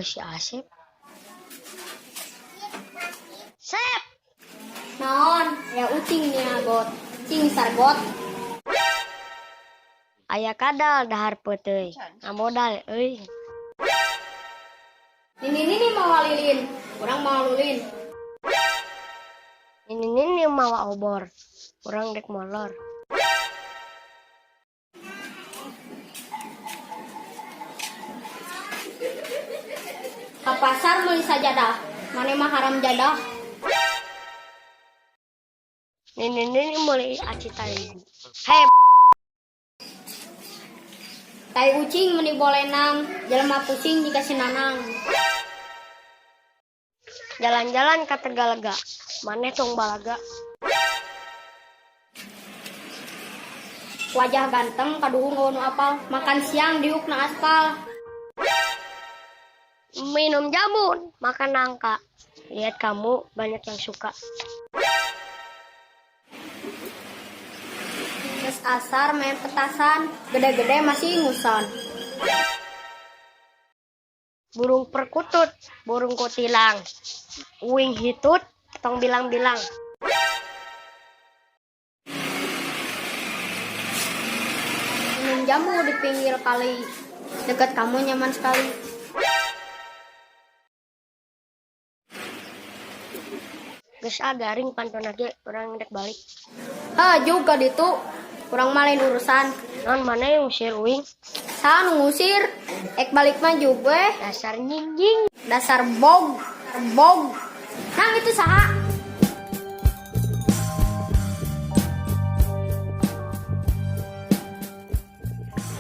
ke si Asep. Sep! Naon, ya ucing nih agot. Cing sargot. Aya kadal dahar peuteuy. Ngamodal euy. Ini mau walilin. Kurang mau lulin. Ini mawa obor. Urang dek molor. Ka pasar meuli sajadah. Mane mah haram jadah. Ini mulai aci taligu. Hei, Tai ucing meuni bolenang, jelema pusing jika sinanang. jalan-jalan ka Tegalega. Maneh tong balaga. Wajah ganteng kaduhung gawa nu apal, makan siang diuk na aspal. Minum jamun, makan nangka. Lihat kamu banyak yang suka. Geus asar main petasan, gede-gede masih ingusan. Burung perkutut, burung kutilang. Uing hitut, tong bilang-bilang. Minum jamu di pinggir kali, dekat kamu nyaman sekali. Geus garing pantun ge urang dek balik. Juga ditu, kurang malain urusan. Non mana yang usir uing? Saha nu ngusir? Ek balik mah juga. Dasar nyingging. Dasar bog. Nang itu saha?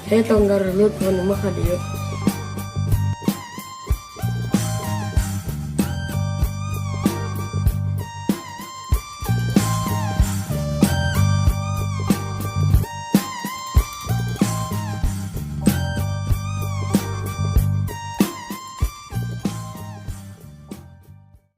Hei tonggar lut mun mah ka dieu.